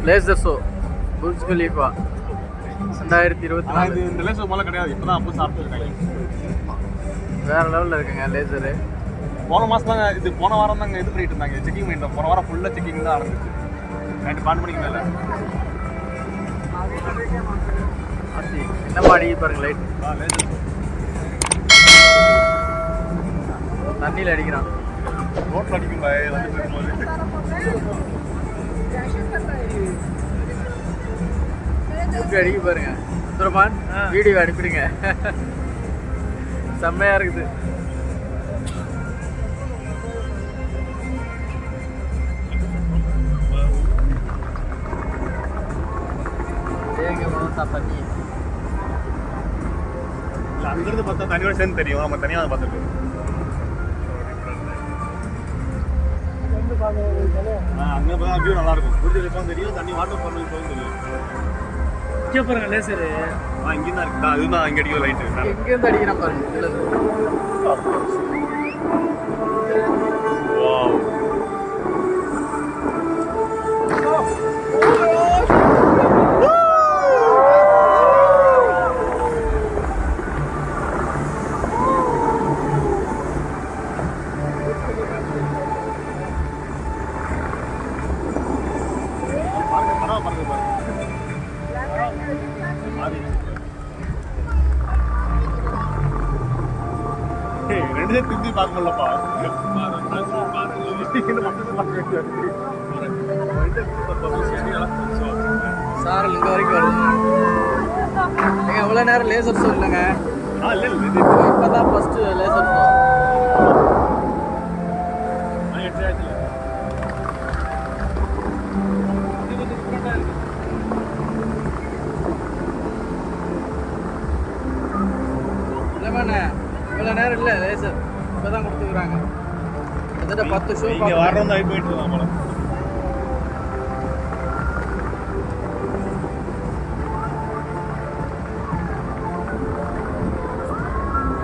Laser show Burj கலீஃபா 2024. இந்த laser போல கிடையாது, இப்பதான் அப்போ சாப்பிட்டுருக்காங்க. வேற லெவலில் இருக்குங்க லேசரு. போன மாதம் தாங்க இது, போன வாரம் தாங்க இது பண்ணிட்டு இருந்தாங்க, செக்கிங் பண்ணிட்டு. போன வாரம் ஃபுல்லாக செக்கிங் தான் ஆரம்பிச்சு. நைட்டு 12 மணிக்கு மேலே என்னமா அடிக்க பாருங்க லைட். தண்ணியில் அடிக்கிறான். ரோட்டில் அடிக்கும் வந்து போகும்போது எப்படி அடிக்க பாருங்க. சுந்தரமான் வீடியோ அனுப்பிடுங்க, செம்மையா இருக்குது. தண்ணி இல்லை, அங்கிருந்து பார்த்தா தண்ணியோட சேர்ந்து தெரியும். நம்ம தனியாக பார்த்துட்டு அங்கே பார்த்தா வியூ நல்லா இருக்கும். புரிஞ்சு தெரியும், தண்ணி வாட்டர் ஃபால் தெரியும். இங்கே பாருங்க லேசரு. இங்கே தான் இருக்குதா? அதுதான் இங்கே அடிக்கிற லைட்டு. இங்கேருந்து அடிக்கிறான் பாருங்க. ரெண்டு திரும்பி பார்க்க முடியலப்பா. சாரல் இங்கே வரைக்கும் வருது. எவ்வளோ நேரம் லேசர் ஷோ இல்லைங்க? இப்போதான் ஃபர்ஸ்ட் லேசர் ஷோ. இல்லைமாண்ணே, இவ்வளோ நேரம் இல்லை லேசர், இப்போ தான் கொடுத்துக்கிறாங்க. கிட்டத்தட்ட 10 ஷோ இங்கே வரணும் தான் போயிட்டு இருக்கான் போல.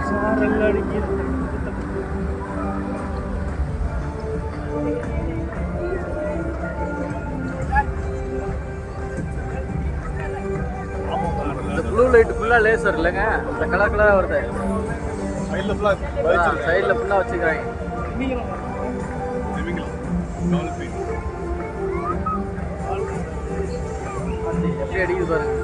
சாரல் அடிக்கிறது. இந்த ப்ளூ லைட் ஃபுல்லாக லேசர் இல்லைங்க, இந்த கலர் கலராக வருது. சைடில் ஃபுல்லாக வச்சுக்கிறாங்க. எப்படி அடிக்குது பாருங்க.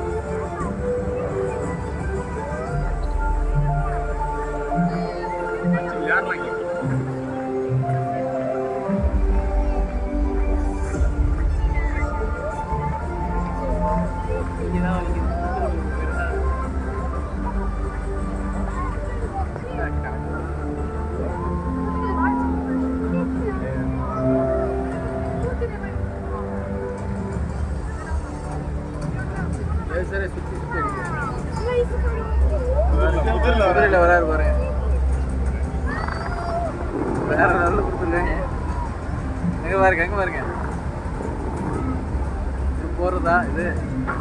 லேசரை சுற்றி சுற்றி குதிரையில் வராரு பாருங்க. வேற நல்ல கொடுத்துருக்காங்க. எங்கே பாருங்க, எங்கே பாருங்க. இது போகிறதா? இது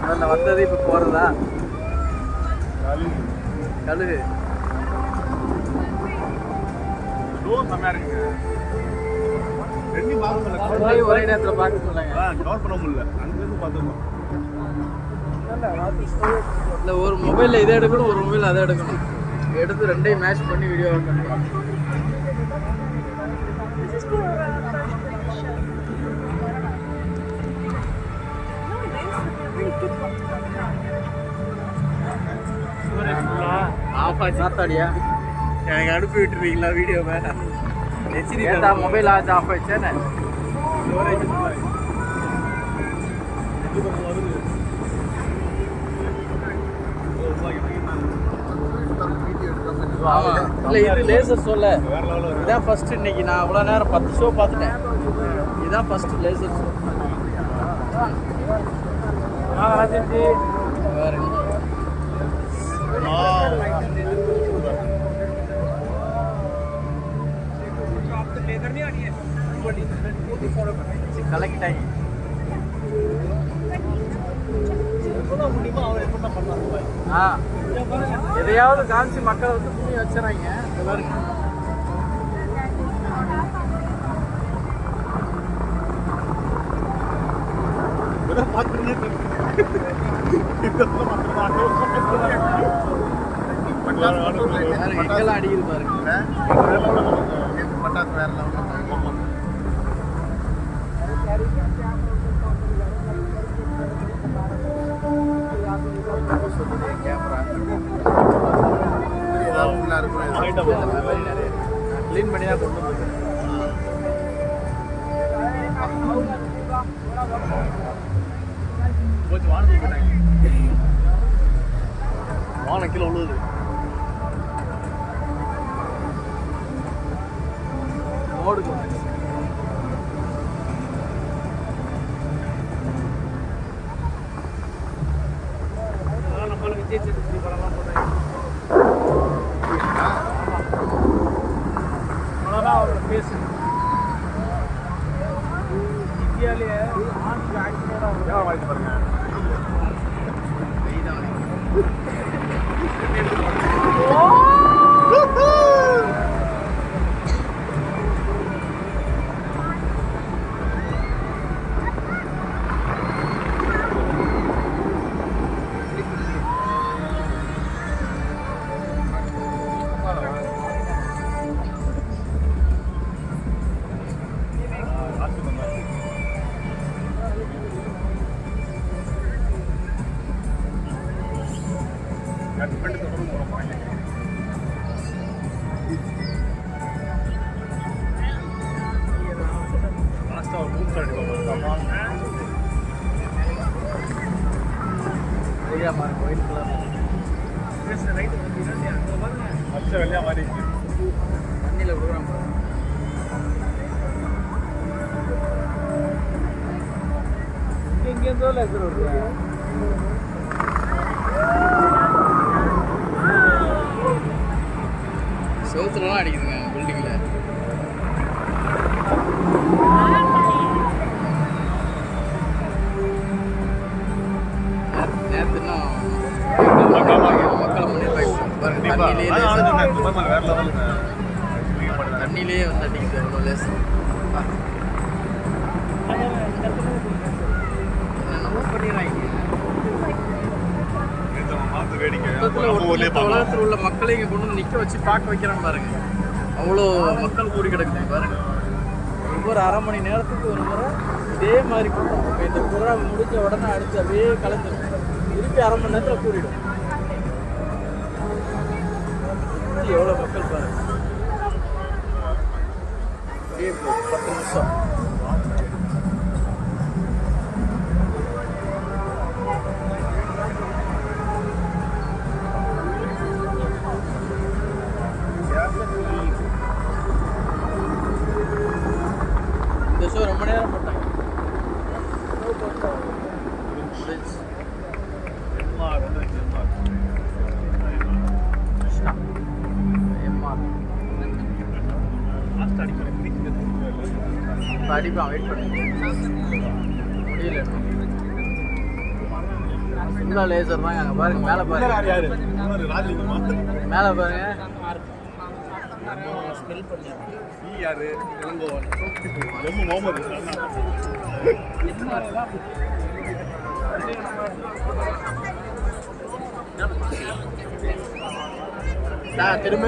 அதில் வந்தது இப்போ போகிறதா? கழுகு ஒரே நேரத்தில் பார்க்க சொன்னாங்க. இல்லை, ஒரு மொபைலில் இதை எடுக்கணும், ஒரு மொபைல் அதை எடுக்கணும். எடுத்து ரெண்டையும் மேட்ச் பண்ணி வீடியோ பண்ணலாம். சாத்தாடியா எனக்கு அனுப்பி விட்டுருவீங்களா வீடியோவை? ஏதா மொபைல் ஆச்சு ஆஃப் ஆயிடுச்சேன்னு ஸ்டோரேஜ் இல்லை. இது லேசர் ஷோல இதான் ஃபர்ஸ்ட். இன்னைக்கு நான் அவ்வளோ நேரம் 10 ஷோ பார்த்துட்டேன். இதுதான் ஃபர்ஸ்ட் லேசர் ஷோ. வேற கலக்கிட்டாங்க. எதையாவது காமிச்சு மக்களை வந்து துணி வச்சுறாங்க. எங்கெல்லாம் அடிக்குது பாருங்க. பட்டாசு வேற கேமரா க்ளீன் பண்ணி தான் கொண்டு வந்துருக்கேன். கொஞ்சம் வானத்துக்கு போயிட்டாங்க. வானம் கீழே விழுது. ஓடுது. நம்மளுக்கு விஜய் சேதுபதி படம்லாம் போட்டாங்க. அவ்வளோதான் அவரோட பேசு. இந்தியாவிலேயே பாருங்க. ஒயிட் கலர் வெள்ளையா மாறி தண்ணியில் கொடுக்குறான். எங்கேருந்தோ லேசர் வருது. சோத்துலாம் அடிக்குதுங்க பில்டிங்கில். நேற்றுனா மக்களை தண்ணியிலேயே வந்து அடிக்குது. எவ்வளோ லேசர் என்னென்னமோ பண்ணிடுறாங்க. உலகத்தில் உள்ள மக்களை இங்கே கொண்டு வந்து நிற்க வச்சு பார்க்க வைக்கிறான்னு பாருங்க. அவ்வளோ மக்கள் கூடி கிடக்குது பாருங்க. ஒவ்வொரு அரை மணி நேரத்துக்கு ஒரு முறை இதே மாதிரி கூட்டம். இப்போ இந்த ப்ரோக்ராம் முடிஞ்ச உடனே அடுத்து அப்படியே கலந்துடும். திருப்பி அரை மணி நேரத்தில் கூடிடும். எவ்வளோ மக்கள் பாருங்க. அப்படியே 10 நிமிஷம். இந்த ஷோ ரொம்ப நேரம் போட்டாங்க. அடிப்பான். வெயிட் பண்ணுங்க. முடியல. ஃபுல்லாக லேசர் தாங்க. அங்கே பாருங்க. மேலே பாருங்க. மேலே பாருங்க. ஸ்மெல் பண்ணி யாரு இளங்கோவன் திரும்ப